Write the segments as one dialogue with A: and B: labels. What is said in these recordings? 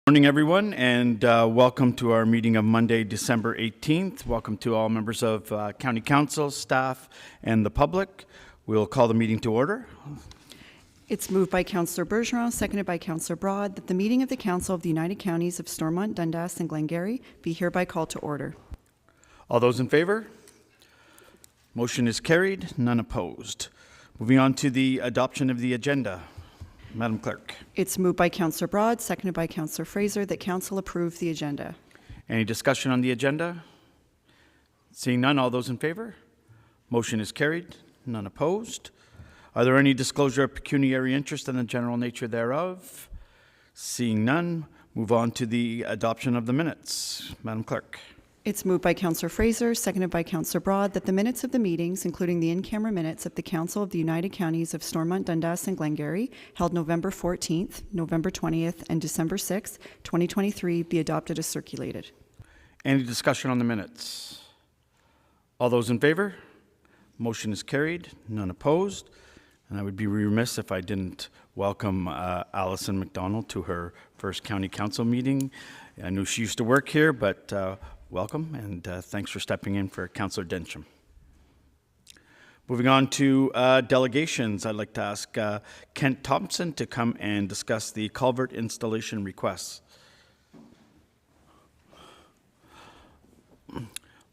A: Morning, everyone, and welcome to our meeting of Monday, December 18th. Welcome to all members of County Council, staff, and the public. We'll call the meeting to order.
B: It's moved by Councillor Bergeron, seconded by Councillor Broad, that the meeting of the Council of the United Counties of Stormont, Dundas, and Glengarry be hereby called to order.
A: All those in favor? Motion is carried, none opposed. Moving on to the adoption of the agenda. Madam Clerk.
B: It's moved by Councillor Broad, seconded by Councillor Fraser, that Council approve the agenda.
A: Any discussion on the agenda? Seeing none, all those in favor? Motion is carried, none opposed. Are there any disclosure of pecuniary interest and the general nature thereof? Seeing none, move on to the adoption of the minutes. Madam Clerk.
B: It's moved by Councillor Fraser, seconded by Councillor Broad, that the minutes of the meetings, including the in-camera minutes of the Council of the United Counties of Stormont, Dundas, and Glengarry, held November 14th, November 20th, and December 6th, 2023, be adopted as circulated.
A: Any discussion on the minutes? All those in favor? Motion is carried, none opposed. And I would be remiss if I didn't welcome Alison McDonald to her first County Council meeting. I knew she used to work here, but welcome, and thanks for stepping in for Councillor Densham. Moving on to delegations, I'd like to ask Kent Thompson to come and discuss the culvert installation requests.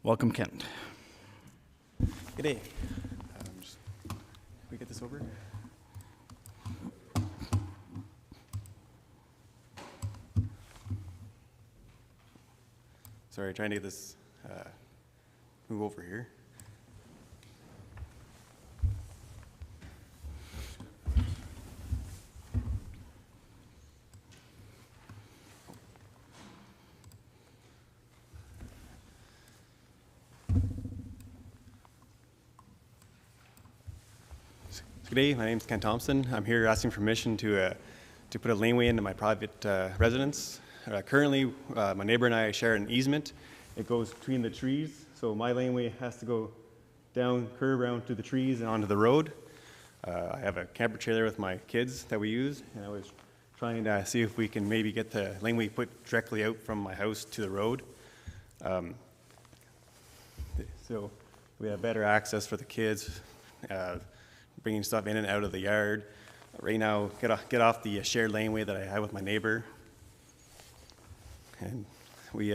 A: Welcome, Kent.
C: Good day. Can we get this over? Sorry, trying to get this move over here. Good day, my name is Ken Thompson. I'm here asking permission to put a laneway into my private residence. Currently, my neighbor and I share an easement. It goes between the trees, so my laneway has to go down, curve around to the trees and onto the road. I have a camper trailer with my kids that we use, and I was trying to see if we can maybe get the laneway put directly out from my house to the road. So we have better access for the kids, bringing stuff in and out of the yard. Right now, get off the shared laneway that I have with my neighbor. And we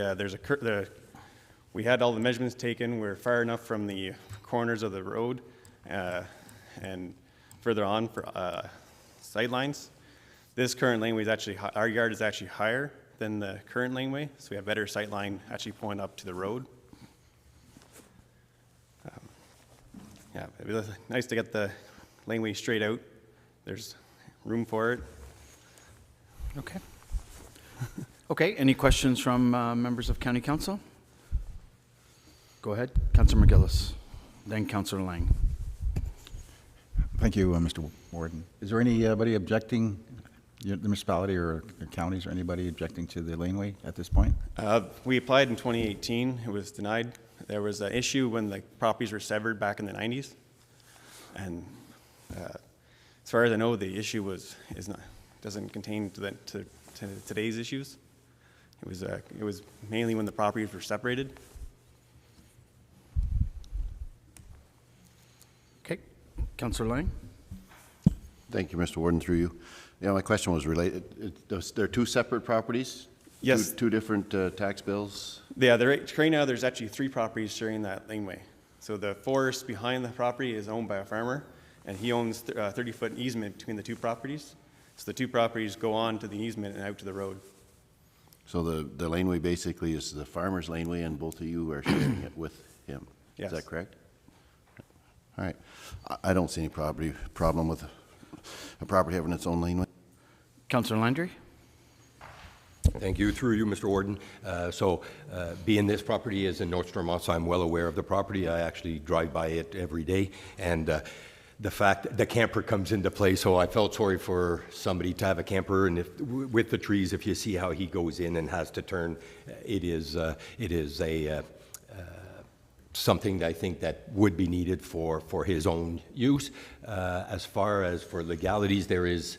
C: we had all the measurements taken. We're far enough from the corners of the road and further on for sight lines. This current laneway is actually, our yard is actually higher than the current laneway, so we have better sight line actually pulling up to the road. Yeah, it'd be nice to get the laneway straight out. There's room for it.
A: Okay. Okay, any questions from members of County Council? Go ahead, Councillor McGillis, then Councillor Lang.
D: Thank you, Mr. Warden. Is there anybody objecting, the municipality or the counties or anybody objecting to the laneway at this point?
C: We applied in 2018. It was denied. There was an issue when the properties were severed back in the 90s. And as far as I know, the issue doesn't contain to today's issues. It was mainly when the properties were separated.
A: Okay, Councillor Lang.
E: Thank you, Mr. Warden, through you. Yeah, my question was related. There are two separate properties?
C: Yes.
E: Two different tax bills?
C: Yeah, right now there's actually 3 properties sharing that laneway. So the forest behind the property is owned by a farmer, and he owns a 30-foot easement between the 2 properties. So the 2 properties go on to the easement and out to the road.
E: So the laneway basically is the farmer's laneway, and both of you are sharing it with him?
C: Yes.
E: Is that correct? All right. I don't see any problem with a property having its own laneway.
A: Councillor Landry.
F: Thank you. Through you, Mr. Warden. Being this property is in North Stormont, so I'm well aware of the property. I actually drive by it every day, and the fact the camper comes into play, so I felt sorry for somebody to have a camper, and with the trees, if you see how he goes in and has to turn, it is a something that I think that would be needed for his own use. As far as for legalities, there is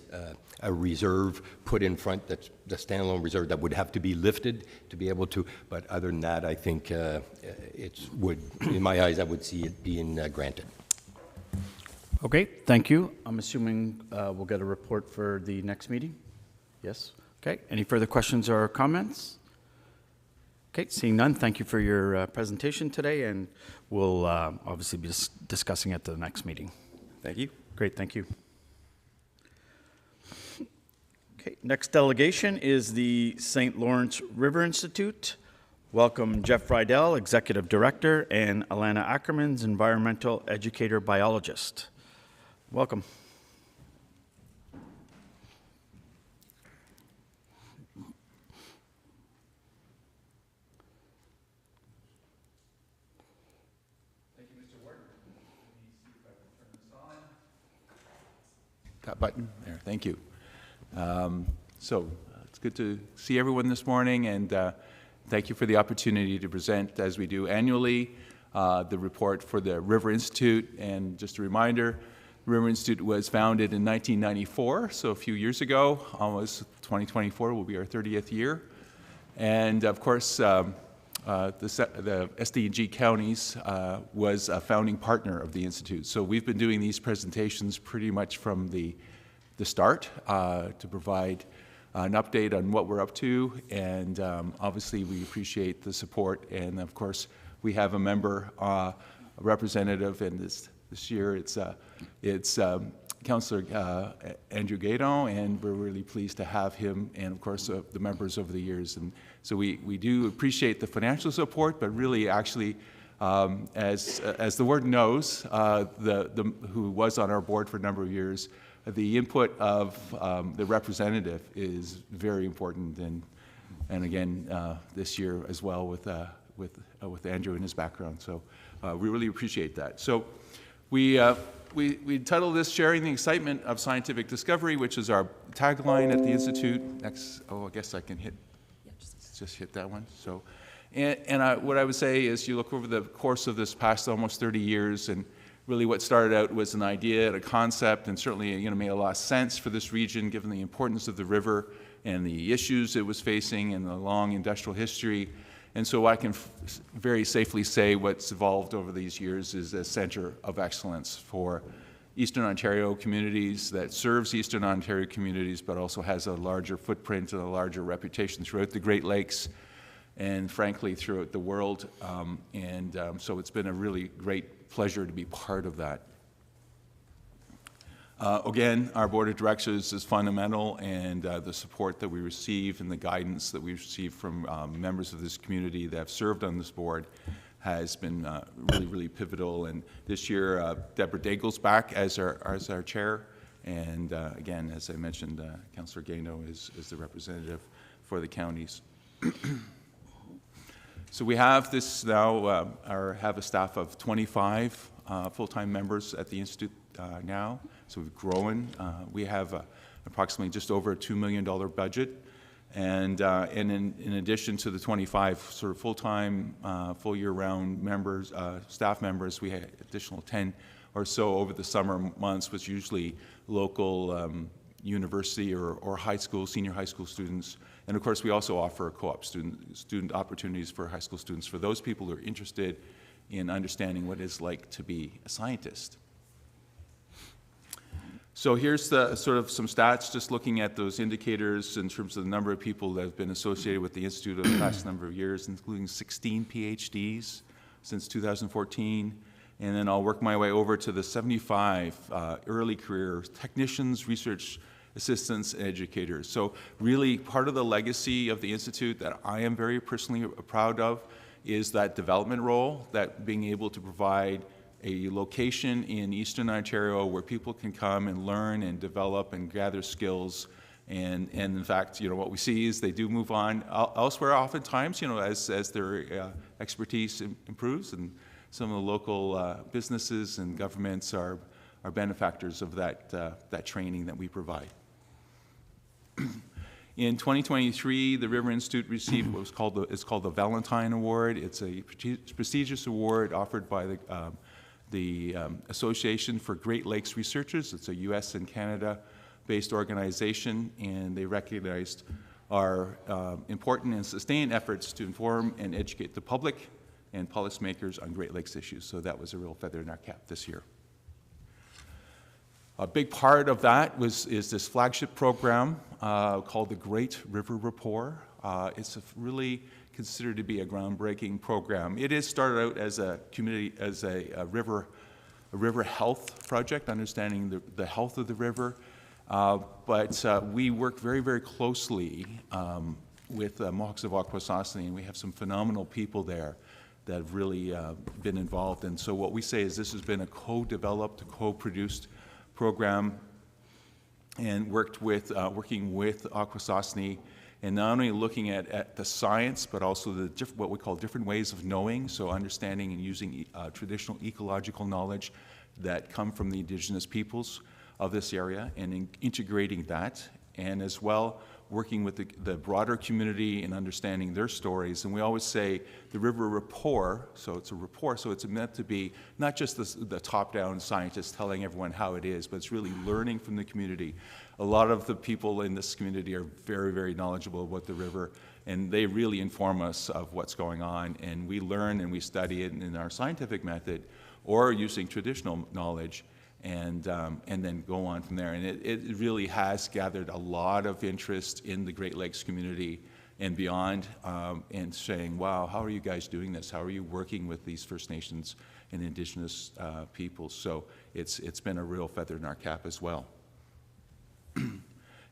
F: a reserve put in front, that's the standalone reserve that would have to be lifted to be able to, but other than that, I think it would, in my eyes, I would see it being granted.
A: Okay, thank you. I'm assuming we'll get a report for the next meeting? Yes? Okay, any further questions or comments? Okay, seeing none, thank you for your presentation today, and we'll obviously be discussing at the next meeting.
C: Thank you.
A: Great, thank you. Okay, next delegation is the St. Lawrence River Institute. Welcome Jeff Rydell, Executive Director, and Alana Ackermans, Environmental Educator Biologist. Welcome.
G: That button there, thank you. It's good to see everyone this morning, and thank you for the opportunity to present, as we do annually, the report for the River Institute. And just a reminder, the River Institute was founded in 1994, so a few years ago. Almost 2024 will be our 30th year. And of course, the SDG Counties was a founding partner of the Institute. So we've been doing these presentations pretty much from the start to provide an update on what we're up to. And obviously we appreciate the support. And of course, we have a member, a representative, and this year it's Councillor Andrew Gaydon, and we're really pleased to have him, and of course the members over the years. And so we do appreciate the financial support, but really actually, as the word knows, who was on our board for a number of years, the input of the representative is very important, and again this year as well with Andrew and his background. So we really appreciate that. So we titled this "Sharing the Excitement of Scientific Discovery," which is our tagline at the Institute. Next, I guess I can hit, just hit that one. So, what I would say is you look over the course of this past almost 30 years, and really what started out was an idea and a concept, and certainly made a lot of sense for this region given the importance of the river and the issues it was facing and the long industrial history. And so I can very safely say what's evolved over these years is a center of excellence for Eastern Ontario communities that serves Eastern Ontario communities, but also has a larger footprint and a larger reputation throughout the Great Lakes and frankly throughout the world. So it's been a really great pleasure to be part of that. Again, our board of directors is fundamental, and the support that we receive and the guidance that we receive from members of this community that have served on this board has been really, really pivotal. And this year, Deborah Daigle's back as our chair, and again, as I mentioned, Councillor Gano is the representative for the counties. So we have this now, have a staff of 25 full-time members at the Institute now. So we've grown. We have approximately just over a $2 million budget. And in addition to the 25 sort of full-time, full year-round members, staff members, we had additional 10 or so over the summer months, which usually local university or high school, senior high school students. And of course, we also offer co-op student opportunities for high school students for those people who are interested in understanding what it's like to be a scientist. So here's the sort of some stats, just looking at those indicators in terms of the number of people that have been associated with the Institute over the past number of years, including 16 PhDs since 2014. And then I'll work my way over to the 75 early career technicians, research assistants, and educators. So really part of the legacy of the Institute that I am very personally proud of is that development role, that being able to provide a location in Eastern Ontario where people can come and learn and develop and gather skills. And in fact, what we see is they do move on elsewhere oftentimes, as their expertise improves, and some of the local businesses and governments are benefactors of that training that we provide. In 2023, the River Institute received what was called the Valentine Award. It's a prestigious award offered by the Association for Great Lakes Researchers. It's a U.S. and Canada-based organization, and they recognized our important and sustained efforts to inform and educate the public and policymakers on Great Lakes issues. So that was a real feather in our cap this year. A big part of that is this flagship program called the Great River Rapport. It's really considered to be a groundbreaking program. It is started out as a community, as a river health project, understanding the health of the river. But we work very, very closely with Mohawks of Akwesasne, and we have some phenomenal people there that have really been involved. And so what we say is this has been a co-developed, co-produced program, and working with Akwesasne, and not only looking at the science, but also what we call different ways of knowing, so understanding and using traditional ecological knowledge that come from the indigenous peoples of this area, and integrating that, and as well working with the broader community and understanding their stories. And we always say the river rapport, so it's a rapport, so it's meant to be not just the top-down scientists telling everyone how it is, but it's really learning from the community. A lot of the people in this community are very, very knowledgeable about the river, and they really inform us of what's going on, and we learn and we study it in our scientific method or using traditional knowledge, and then go on from there. And it really has gathered a lot of interest in the Great Lakes community and beyond, and saying, wow, how are you guys doing this? How are you working with these First Nations and Indigenous peoples? So it's been a real feather in our cap as well.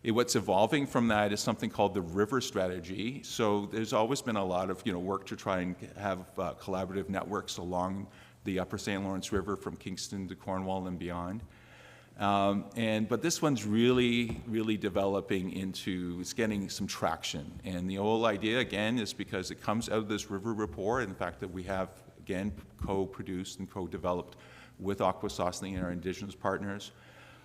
G: What's evolving from that is something called the river strategy. So there's always been a lot of work to try and have collaborative networks along the upper St. Lawrence River from Kingston to Cornwall and beyond. But this one's really, really developing into, it's getting some traction. And the whole idea, again, is because it comes out of this river rapport and the fact that we have, again, co-produced and co-developed with Akwesasne and our Indigenous partners,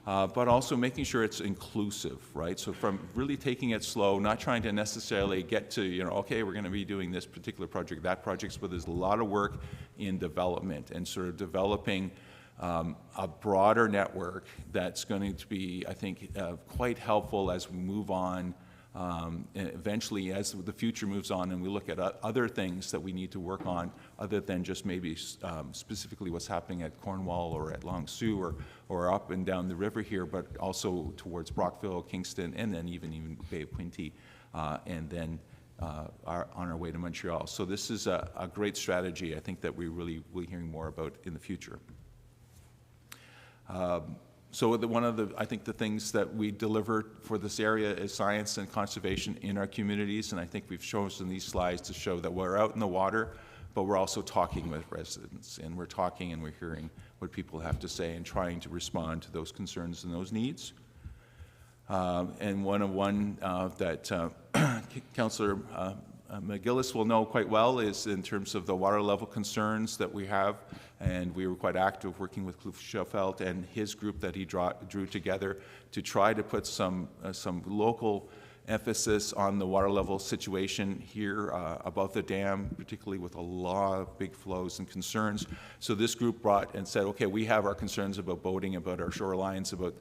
G: but also making sure it's inclusive, right? So from really taking it slow, not trying to necessarily get to, okay, we're going to be doing this particular project, that project, but there's a lot of work in development and sort of developing a broader network that's going to be, I think, quite helpful as we move on, and eventually as the future moves on and we look at other things that we need to work on other than just maybe specifically what's happening at Cornwall or at Long Sault or up and down the river here, but also towards Brockville, Kingston, and then even Bay of Quinte, and then on our way to Montreal. So this is a great strategy, I think, that we really will be hearing more about in the future. So one of the, I think, the things that we deliver for this area is science and conservation in our communities, and I think we've chosen these slides to show that we're out in the water, but we're also talking with residents, and we're talking and we're hearing what people have to say and trying to respond to those concerns and those needs. And one that Councillor McGillis will know quite well is in terms of the water level concerns that we have, and we were quite active working with Kloof Schoffelt and his group that he drew together to try to put some local emphasis on the water level situation here above the dam, particularly with a lot of big flows and concerns. So this group brought and said, okay, we have our concerns about boating, about our shorelines, about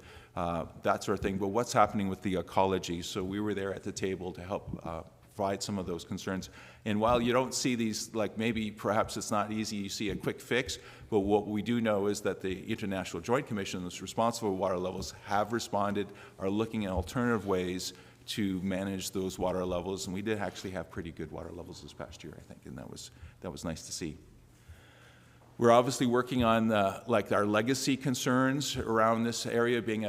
G: that sort of thing, but what's happening with the ecology? So we were there at the table to help provide some of those concerns. And while you don't see these, like maybe perhaps it's not easy, you see a quick fix, but what we do know is that the International Joint Commission that's responsible for water levels have responded, are looking at alternative ways to manage those water levels, and we did actually have pretty good water levels this past year, I think, and that was nice to see. We're obviously working on our legacy concerns around this area being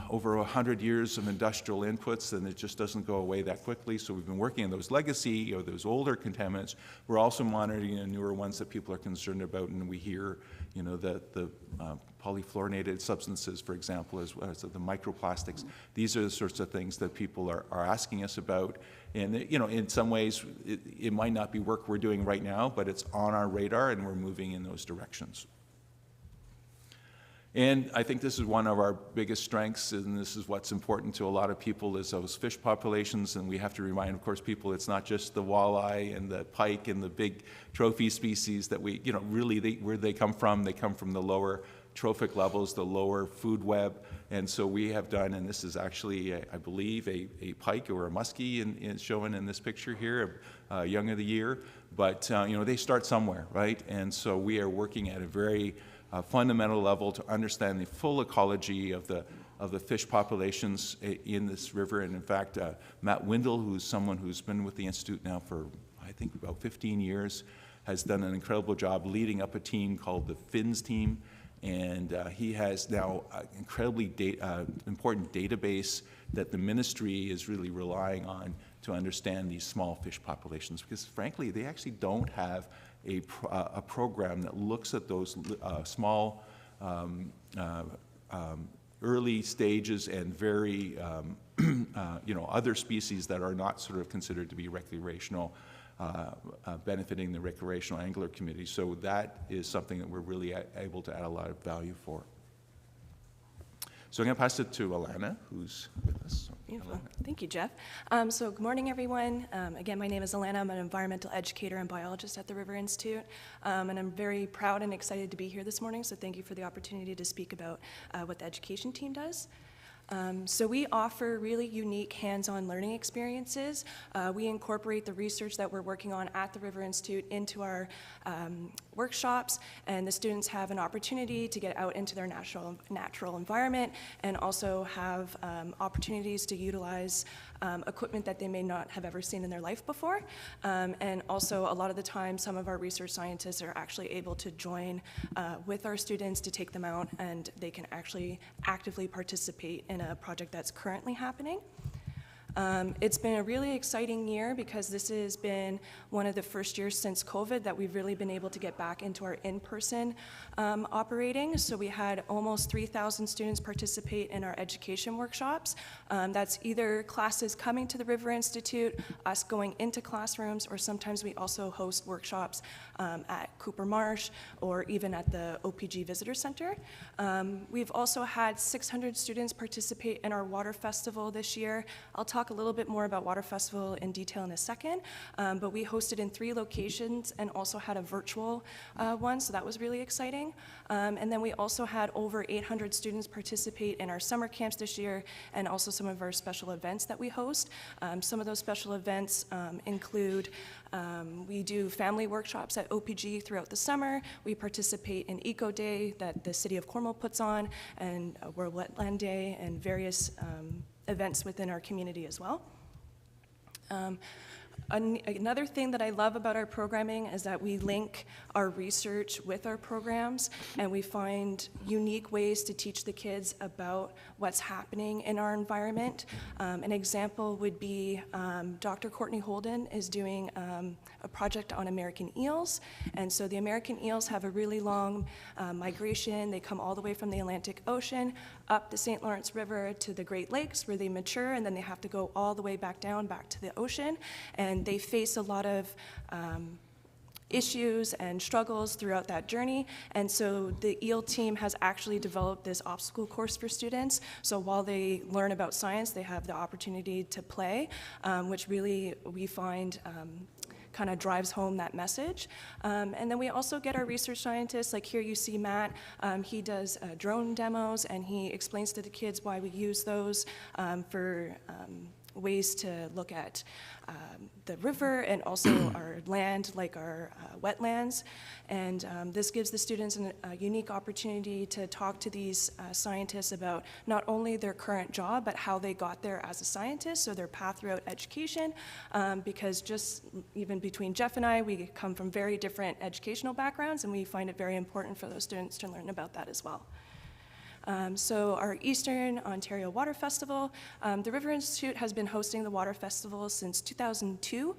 G: over 100 years of industrial inputs, and it just doesn't go away that quickly. So we've been working on those legacy or those older contaminants. We're also monitoring the newer ones that people are concerned about, and we hear the polyfluorinated substances, for example, as well as the microplastics. These are the sorts of things that people are asking us about. And in some ways, it might not be work we're doing right now, but it's on our radar, and we're moving in those directions. And I think this is one of our biggest strengths, and this is what's important to a lot of people, is those fish populations. And we have to remind, of course, people it's not just the walleye and the pike and the big trophy species that we, really where they come from. They come from the lower trophic levels, the lower food web. And so we have done, and this is actually, I believe, a pike or a muskie shown in this picture here, young of the year. But, they start somewhere, right? And so we are working at a very fundamental level to understand the full ecology of the fish populations in this river. And in fact, Matt Windle, who's someone who's been with the Institute now for, I think, about 15 years, has done an incredible job leading up a team called the FINS team. And he has now an incredibly important database that the ministry is really relying on to understand these small fish populations, because frankly, they actually don't have a program that looks at those small, early stages and very, other species that are not sort of considered to be recreational, benefiting the recreational angler community. So that is something that we're really able to add a lot of value for. So I'm going to pass it to Alana, who's with us.
H: Beautiful. Thank you, Jeff. So good morning, everyone. Again, my name is Alana. I'm an environmental educator and biologist at the River Institute, and I'm very proud and excited to be here this morning, so thank you for the opportunity to speak about what the education team does. So we offer really unique hands-on learning experiences. We incorporate the research that we're working on at the River Institute into our workshops, and the students have an opportunity to get out into their natural environment and also have opportunities to utilize equipment that they may not have ever seen in their life before. And also, a lot of the time, some of our research scientists are actually able to join with our students to take them out, and they can actually actively participate in a project that's currently happening. It's been a really exciting year because this has been one of the first years since COVID that we've really been able to get back into our in-person operating. So we had almost 3,000 students participate in our education workshops. That's either classes coming to the River Institute, us going into classrooms, or sometimes we also host workshops at Cooper Marsh or even at the OPG Visitor Center. We've also had 600 students participate in our water festival this year. I'll talk a little bit more about Water Festival in detail in a second, but we hosted in 3 locations and also had a virtual one, so that was really exciting. And then we also had over 800 students participate in our summer camps this year, and also some of our special events that we host. Some of those special events include we do family workshops at OPG throughout the summer. We participate in Eco Day that the City of Cornwall puts on, and World Wetland Day, and various events within our community as well. Another thing that I love about our programming is that we link our research with our programs, and we find unique ways to teach the kids about what's happening in our environment. An example would be Dr. Courtney Holden is doing a project on American eels, and so the American eels have a really long migration. They come all the way from the Atlantic Ocean up the St. Lawrence River to the Great Lakes, where they mature, and then they have to go all the way back down, back to the ocean, and they face a lot of issues and struggles throughout that journey. And so the EEL team has actually developed this obstacle course for students. So while they learn about science, they have the opportunity to play, which really we find kind of drives home that message. And then we also get our research scientists, like here you see Matt, he does drone demos, and he explains to the kids why we use those for ways to look at the river and also our land, like our wetlands. And this gives the students a unique opportunity to talk to these scientists about not only their current job, but how they got there as a scientist, so their path throughout education, because just even between Jeff and I, we come from very different educational backgrounds, and we find it very important for those students to learn about that as well. So our Eastern Ontario Water Festival, the River Institute has been hosting the Water Festival since 2002.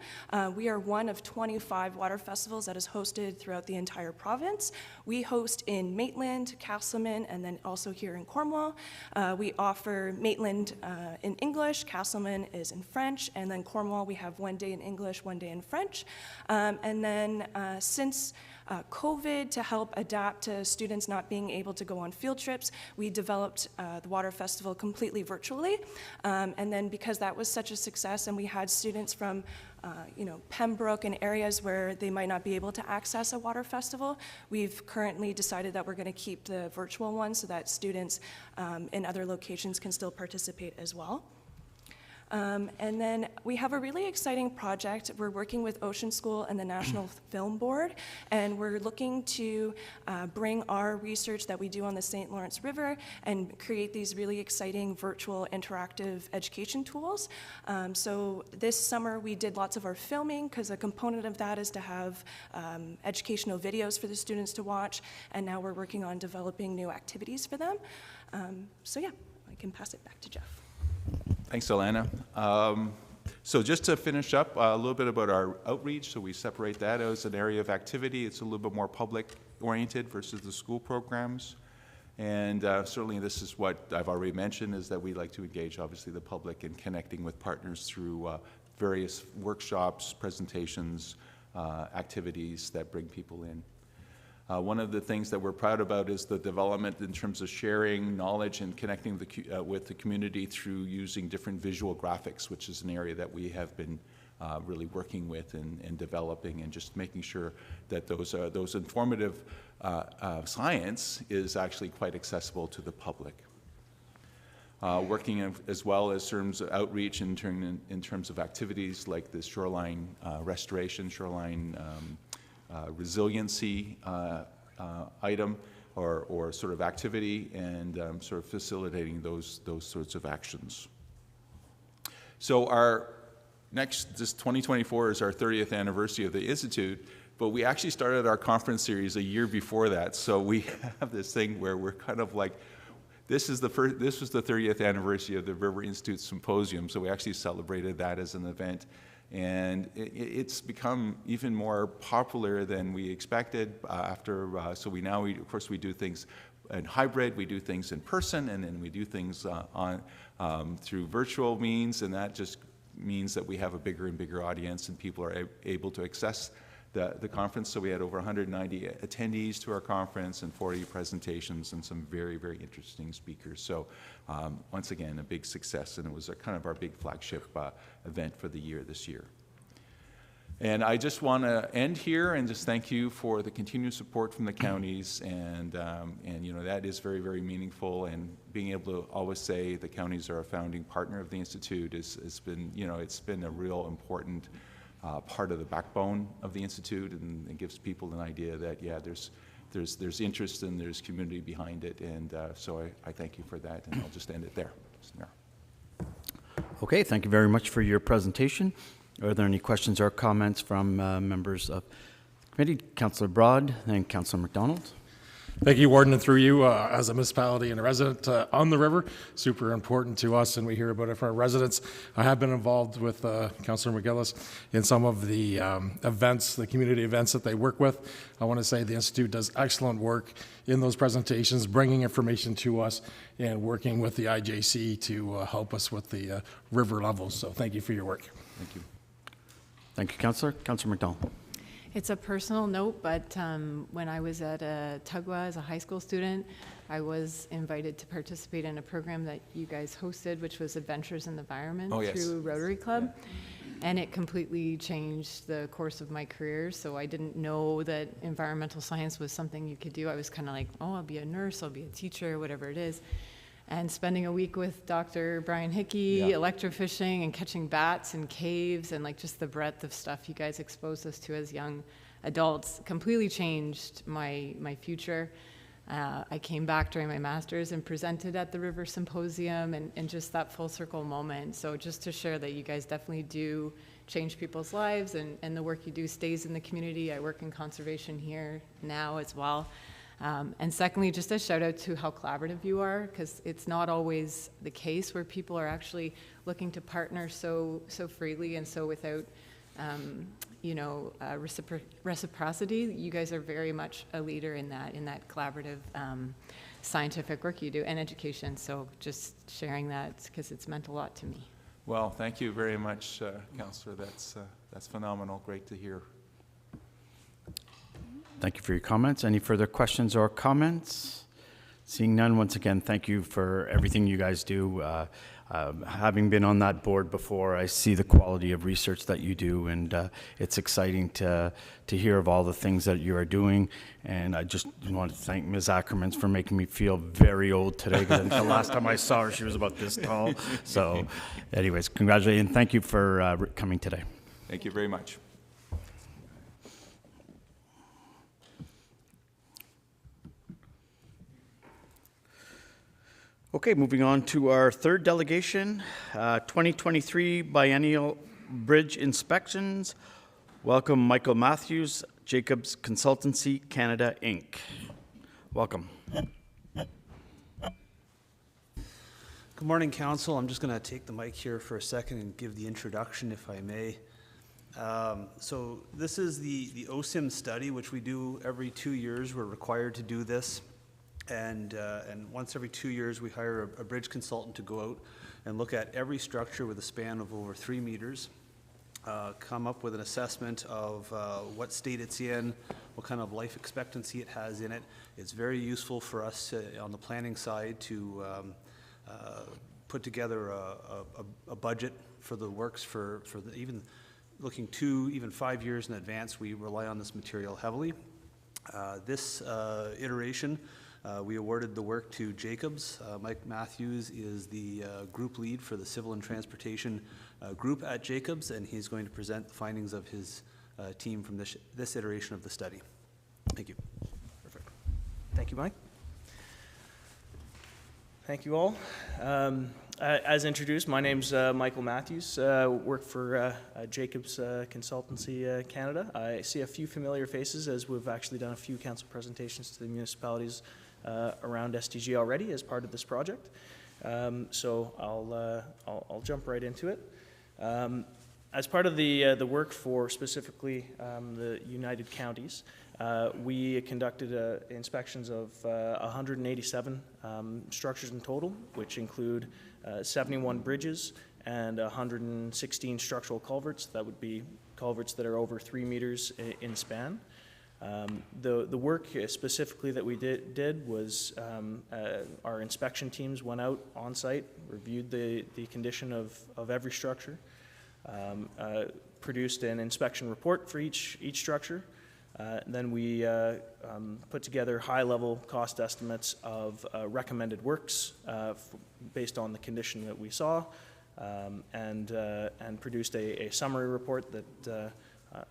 H: We are one of 25 water festivals that is hosted throughout the entire province. We host in Maitland, Castleman, and then also here in Cornwall. We offer Maitland in English, Castleman is in French, and then Cornwall we have one day in English, one day in French. And then since COVID, to help adapt to students not being able to go on field trips, we developed the Water Festival completely virtually. And then because that was such a success and we had students from Pembroke and areas where they might not be able to access a water festival, we've currently decided that we're going to keep the virtual one so that students in other locations can still participate as well. And then we have a really exciting project. We're working with Ocean School and the National Film Board, and we're looking to bring our research that we do on the St. Lawrence River and create these really exciting virtual interactive education tools. So this summer we did lots of our filming because a component of that is to have educational videos for the students to watch, and now we're working on developing new activities for them. So yeah, I can pass it back to Jeff.
G: Thanks, Alana. So just to finish up, a little bit about our outreach. So we separate that as an area of activity. It's a little bit more public-oriented versus the school programs. And certainly this is what I've already mentioned, is that we like to engage, obviously, the public in connecting with partners through various workshops, presentations, activities that bring people in. One of the things that we're proud about is the development in terms of sharing knowledge and connecting with the community through using different visual graphics, which is an area that we have been really working with and developing, and just making sure that those informative science is actually quite accessible to the public. Working as well as terms of outreach in terms of activities like the shoreline restoration, shoreline resiliency item or sort of activity, and sort of facilitating those sorts of actions. So this 2024 is our 30th anniversary of the Institute, but we actually started our conference series a year before that. So we have this thing where we're kind of like, this was the 30th anniversary of the River Institute Symposium, so we actually celebrated that as an event. And it's become even more popular than we expected so of course, we do things in hybrid, we do things in person, and then we do things through virtual means, and that just means that we have a bigger and bigger audience, and people are able to access the conference. So we had over 190 attendees to our conference and 40 presentations and some very, very interesting speakers. So once again, a big success, and it was kind of our big flagship event for the year this year. And I just want to end here and just thank you for the continued support from the counties, and that is very, very meaningful. And being able to always say the counties are a founding partner of the Institute has been, it's been a real important part of the backbone of the Institute, and it gives people an idea that, yeah, there's interest and there's community behind it, and so I thank you for that, and I'll just end it there.
A: Okay, thank you very much for your presentation. Are there any questions or comments from members of the committee? Councillor Broad and Councillor McDonald.
I: Thank you, Warden, and through you, as a municipality and a resident on the river, super important to us, and we hear about it from our residents. I have been involved with Councillor McGillis in some of the events, the community events that they work with. I want to say the Institute does excellent work in those presentations, bringing information to us and working with the IJC to help us with the river levels. So thank you for your work.
G: Thank you.
A: Thank you, Councillor. Councillor McDonald.
J: It's a personal note, but when I was at Tugwa as a high school student, I was invited to participate in a program that you guys hosted, which was Adventures in the Environment through Rotary Club. Yeah. And it completely changed the course of my career. So I didn't know that environmental science was something you could do. I was kind of like, oh, I'll be a nurse, I'll be a teacher, whatever it is. And spending a week with Dr. Brian Hickey, electrofishing and catching bats in caves, and like just the breadth of stuff you guys exposed us to as young adults completely changed my future. I came back during my master's and presented at the River Symposium, and just that full circle moment. So just to share that you guys definitely do change people's lives, and the work you do stays in the community. I work in conservation here now as well. And secondly, just a shout out to how collaborative you are, because it's not always the case where people are actually looking to partner so freely and so without, reciprocity. You guys are very much a leader in that collaborative scientific work you do, and education. So just sharing that, because it's meant a lot to me.
G: Well, thank you very much, Councillor. That's phenomenal. Great to hear.
A: Thank you for your comments. Any further questions or comments? Seeing none, once again, thank you for everything you guys do. Having been on that board before, I see the quality of research that you do, and it's exciting to hear of all the things that you are doing. And I just want to thank Ms. Ackermans for making me feel very old today, because the last time I saw her, she was about this tall. So anyways, congratulations, and thank you for coming today.
G: Thank you very much.
A: Okay, moving on to our third delegation, 2023 Biennial Bridge Inspections. Welcome Michael Matthews, Jacobs Consultancy Canada, Inc. Welcome.
K: Good morning, Council. I'm just going to take the mic here for a second and give the introduction, if I may. So this is the OSIM study, which we do every 2 years. We're required to do this. And once every 2 years, we hire a bridge consultant to go out and look at every structure with a span of over 3 meters, come up with an assessment of what state it's in, what kind of life expectancy it has in it. It's very useful for us on the planning side to put together a budget for the works for even looking 2, even 5 years in advance. We rely on this material heavily. This iteration, we awarded the work to Jacobs. Mike Matthews is the group lead for the Civil and Transportation group at Jacobs, and he's going to present the findings of his team from this iteration of the study. Thank you.
L: Perfect. Thank you, Mike. Thank you all. As introduced, my name's Michael Matthews. Work for Jacobs Consultancy Canada. I see a few familiar faces, as we've actually done a few council presentations to the municipalities around SDG already as part of this project. So I'll jump right into it. As part of the work for specifically the United Counties, we conducted inspections of 187 structures in total, which include 71 bridges and 116 structural culverts. That would be culverts that are over 3 meters in span. The work specifically that we did was our inspection teams went out on site, reviewed the condition of every structure, produced an inspection report for each structure. Then we put together high-level cost estimates of recommended works based on the condition that we saw, and produced a summary report that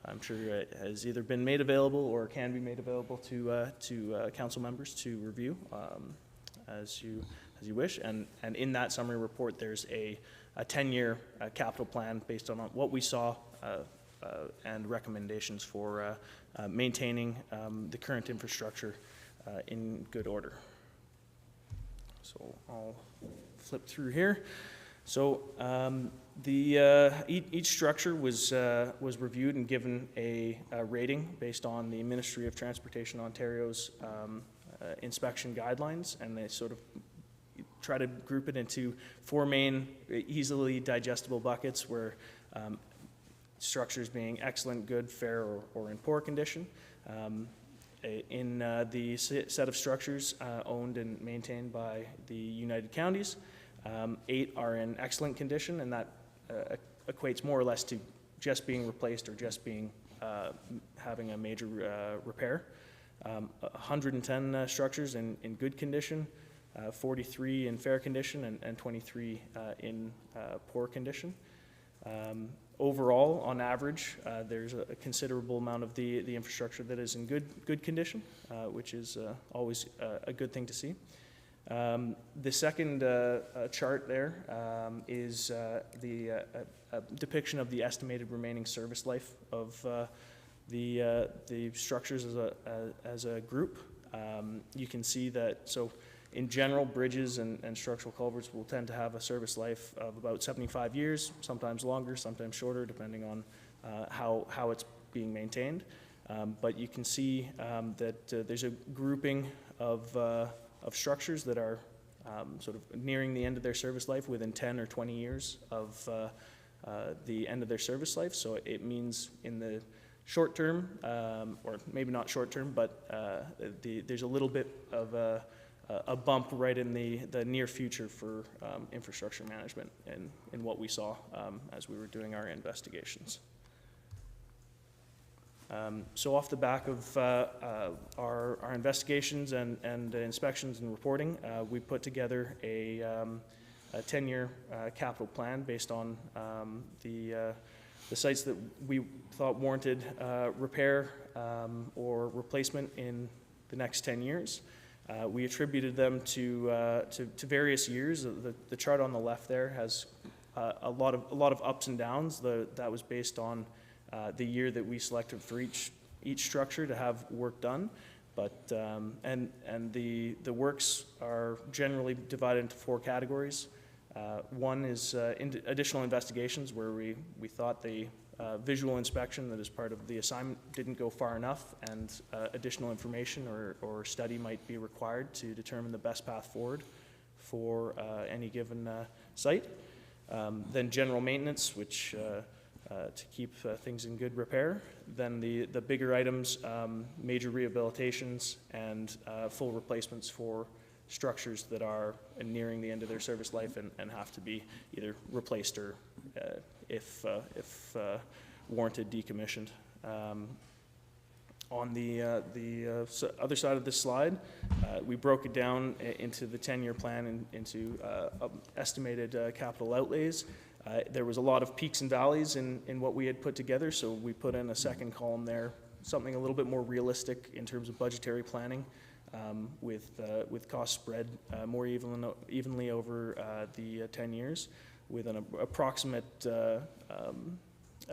L: I'm sure has either been made available or can be made available to council members to review as you wish. And in that summary report, there's a 10-year capital plan based on what we saw and recommendations for maintaining the current infrastructure in good order. So I'll flip through here. So each structure was reviewed and given a rating based on the Ministry of Transportation Ontario's inspection guidelines, and they sort of try to group it into 4 main easily digestible buckets, where structures being excellent, good, fair, or in poor condition. In the set of structures owned and maintained by the United Counties, 8 are in excellent condition, and that equates more or less to just being replaced or just being having a major repair. 110 structures in good condition, 43 in fair condition, and 23 in poor condition. Overall, on average, there's a considerable amount of the infrastructure that is in good condition, which is always a good thing to see. The second chart there is the depiction of the estimated remaining service life of the structures as a group. You can see that, so in general, bridges and structural culverts will tend to have a service life of about 75 years, sometimes longer, sometimes shorter, depending on how it's being maintained. But you can see that there's a grouping of structures that are sort of nearing the end of their service life within 10 or 20 years of the end of their service life. So it means in the short term, or maybe not short term, but there's a little bit of a bump right in the near future for infrastructure management and in what we saw as we were doing our investigations. So off the back of our investigations and inspections and reporting, we put together a 10-year capital plan based on the sites that we thought warranted repair or replacement in the next 10 years. We attributed them to various years. The chart on the left there has a lot of ups and downs. That was based on the year that we selected for each structure to have work done. But and the works are generally divided into 4 categories. One is additional investigations, where we thought the visual inspection that is part of the assignment didn't go far enough, and additional information or study might be required to determine the best path forward for any given site. Then general maintenance, which to keep things in good repair. Then the bigger items, major rehabilitations and full replacements for structures that are nearing the end of their service life and have to be either replaced or, if warranted, decommissioned. On the other side of this slide, we broke it down into the 10-year plan and into estimated capital outlays. There was a lot of peaks and valleys in what we had put together, so we put in a second column there, something a little bit more realistic in terms of budgetary planning, with costs spread more evenly over the 10 years, with an approximate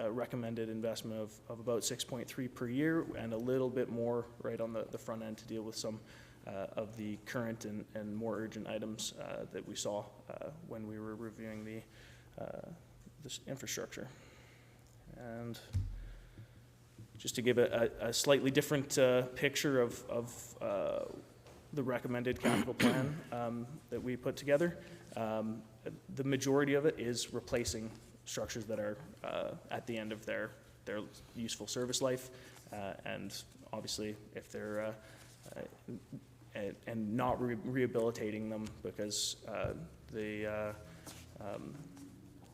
L: recommended investment of about 6.3 per year, and a little bit more right on the front end to deal with some of the current and more urgent items that we saw when we were reviewing this infrastructure. And just to give a slightly different picture of the recommended capital plan that we put together, the majority of it is replacing structures that are at the end of their useful service life, and obviously if they're and not rehabilitating them, because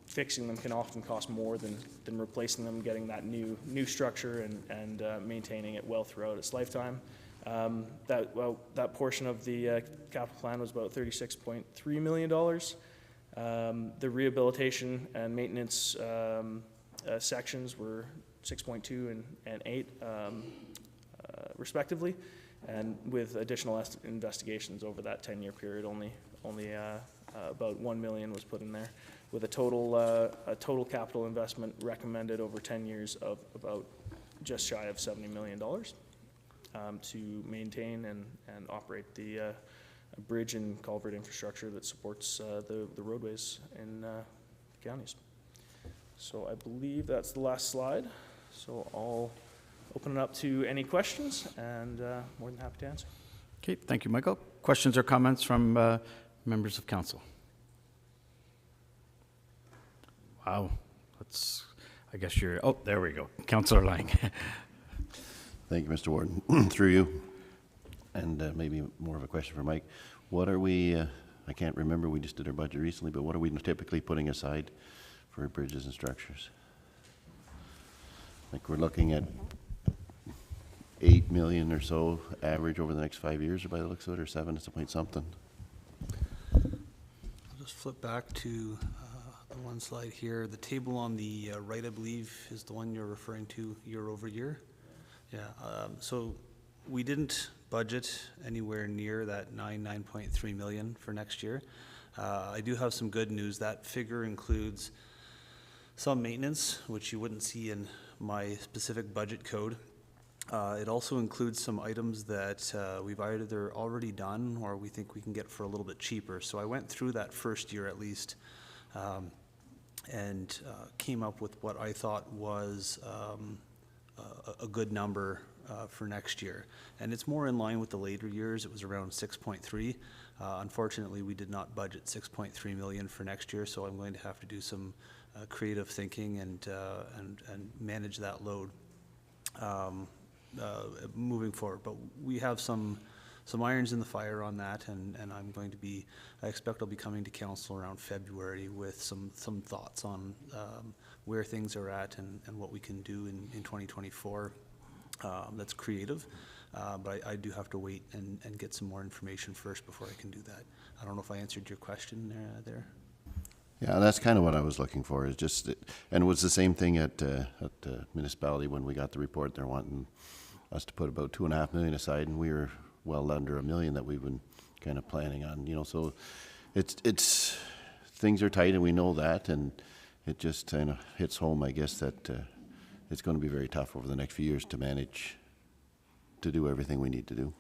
L: fixing them can often cost more than replacing them, getting that new structure and maintaining it well throughout its lifetime. That portion of the capital plan was about $36.3 million. The rehabilitation and maintenance sections were 6.2 and 8 respectively, and with additional investigations over that 10-year period, only about $1 million was put in there, with a total capital investment recommended over 10 years of about just shy of $70 million to maintain and operate the bridge and culvert infrastructure that supports the roadways in the counties. So I believe that's the last slide. So I'll open it up to any questions, and more than happy to answer.
A: Okay, thank you, Michael. Questions or comments from members of council? Wow, I guess oh, there we go. Councillor Lang.
E: Thank you, Mr. Warden. Through you, and maybe more of a question for Mike. What are we, I can't remember, we just did our budget recently, but what are we typically putting aside for bridges and structures? Like we're looking at 8 million or so average over the next 5 years, or by the looks of it, or 7 something.
K: I'll just flip back to the one slide here. The table on the right, I believe, is the one you're referring to year over year. Yeah, so we didn't budget anywhere near that 9.3 million for next year. I do have some good news. That figure includes some maintenance, which you wouldn't see in my specific budget code. It also includes some items that we've either already done or we think we can get for a little bit cheaper. So I went through that first year at least, and came up with what I thought was a good number for next year. And it's more in line with the later years. It was around 6.3. Unfortunately, we did not budget 6.3 million for next year, so I'm going to have to do some creative thinking and manage that load. moving forward. But we have some irons in the fire on that, and I expect I'll be coming to council around February with some thoughts on where things are at and what we can do in 2024 that's creative. But I do have to wait and get some more information first before I can do that. I don't know if I answered your question there.
E: Yeah, that's kind of what I was looking for, is just, and it was the same thing at municipality when we got the report. They're wanting us to put about $2.5 million aside, and we were well under $1 million that we've been kind of planning on, so it's things are tight and we know that, and it just kind of hits home, I guess, that it's going to be very tough over the next few years to manage to do everything we need to do.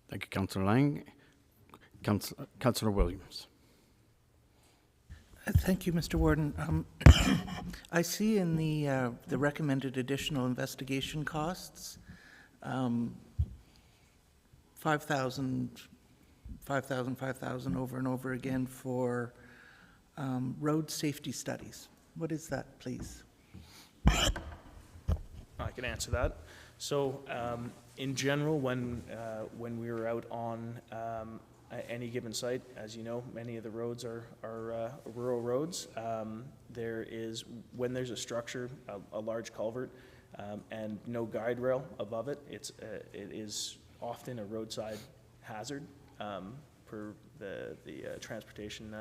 A: Thank you, Councillor Lang. Councillor Williams.
M: Thank you, Mr. Warden. I see in the recommended additional investigation costs, 5,000 over and over again for road safety studies. What is that, please?
L: I can answer that. So, in general, when we were out on any given site, as you know, many of the roads are rural roads. When there's a structure, a large culvert, and no guide rail above it, it is often a roadside hazard per the transportation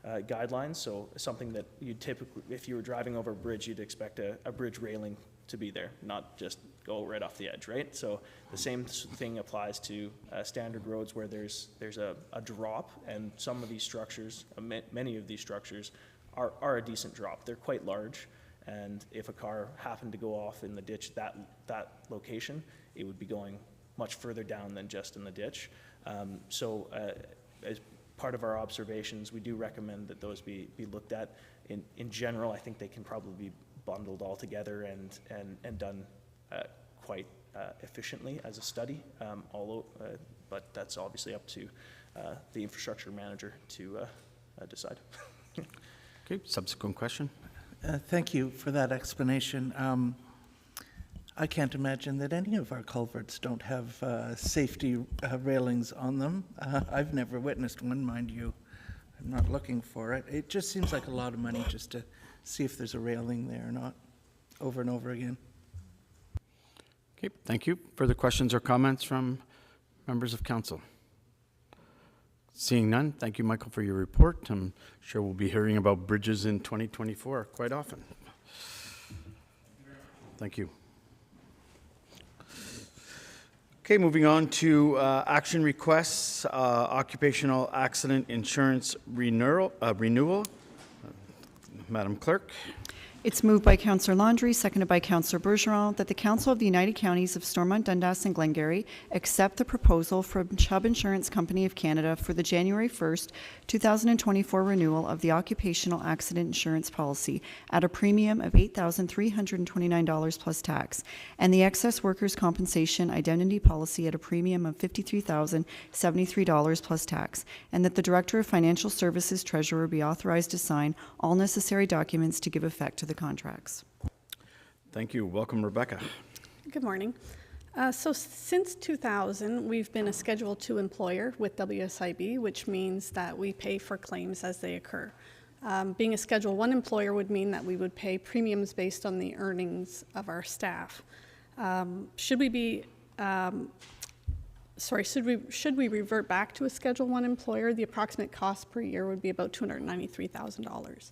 L: guidelines. So something that you typically, if you were driving over a bridge, you'd expect a bridge railing to be there, not just go right off the edge, right? So the same thing applies to standard roads where there's a drop, and some of these structures, many of these structures are a decent drop. They're quite large, and if a car happened to go off in the ditch that location, it would be going much further down than just in the ditch. So as part of our observations, we do recommend that those be looked at. In general, I think they can probably be bundled all together and done quite efficiently as a study, but that's obviously up to the infrastructure manager to decide.
A: Okay, subsequent question.
M: Thank you for that explanation. I can't imagine that any of our culverts don't have safety railings on them. I've never witnessed one, mind you. I'm not looking for it. It just seems like a lot of money just to see if there's a railing there or not, over and over again.
A: Okay, thank you. Further questions or comments from members of council? Seeing none, thank you, Michael, for your report. I'm sure we'll be hearing about bridges in 2024 quite often. Thank you. Okay, moving on to action requests, occupational accident insurance renewal. Madam Clerk.
B: It's moved by Councillor Landry, seconded by Councillor Bergeron, that the Council of the United Counties of Stormont, Dundas and Glengarry accept the proposal from Chubb Insurance Company of Canada for the January 1st, 2024 renewal of the occupational accident insurance policy at a premium of $8,329 plus tax, and the excess workers' compensation indemnity policy at a premium of $53,073 plus tax, and that the Director of Financial Services Treasurer be authorized to sign all necessary documents to give effect to the contracts.
A: Thank you. Welcome, Rebecca.
N: Good morning. So since 2000, we've been a Schedule II employer with WSIB, which means that we pay for claims as they occur. Being a Schedule I employer would mean that we would pay premiums based on the earnings of our staff. Should we revert back to a Schedule I employer, the approximate cost per year would be about $293,000.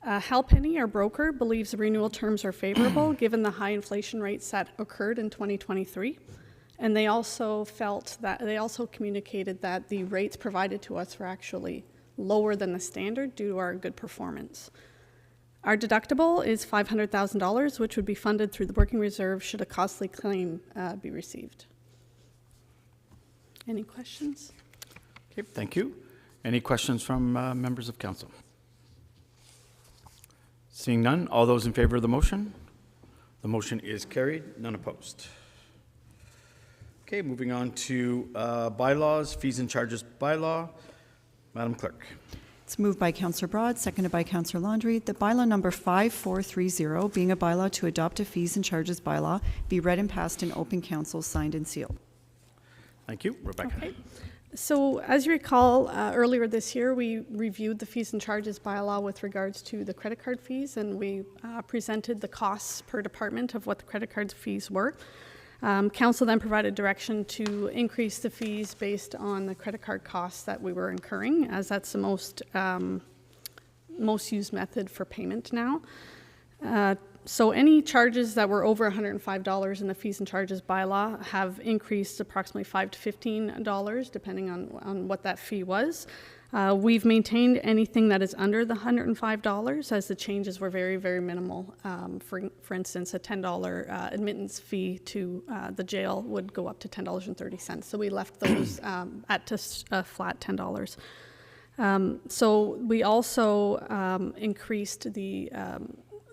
N: Halpenny, our broker, believes the renewal terms are favorable given the high inflation rates that occurred in 2023. And they also communicated that the rates provided to us were actually lower than the standard due to our good performance. Our deductible is $500,000, which would be funded through the working reserve should a costly claim be received. Any questions?
A: Okay, thank you. Any questions from members of council? Seeing none, all those in favor of the motion? The motion is carried, none opposed. Okay, moving on to bylaws, fees and charges bylaw. Madam Clerk.
B: It's moved by Councillor Broad, seconded by Councillor Landry, that bylaw number 5430, being a bylaw to adopt a fees and charges bylaw, be read and passed in open council, signed and sealed.
A: Thank you. Rebecca.
N: Okay. So as you recall, earlier this year, we reviewed the fees and charges bylaw with regards to the credit card fees, and we presented the costs per department of what the credit card fees were. Council then provided direction to increase the fees based on the credit card costs that we were incurring, as that's the most used method for payment now. So any charges that were over $105 in the fees and charges bylaw have increased approximately $5 to $15, depending on what that fee was. We've maintained anything that is under the $105, as the changes were very, very minimal. For instance, a $10 admittance fee to the jail would go up to $10.30. So we left those at just a flat $10. So we also increased the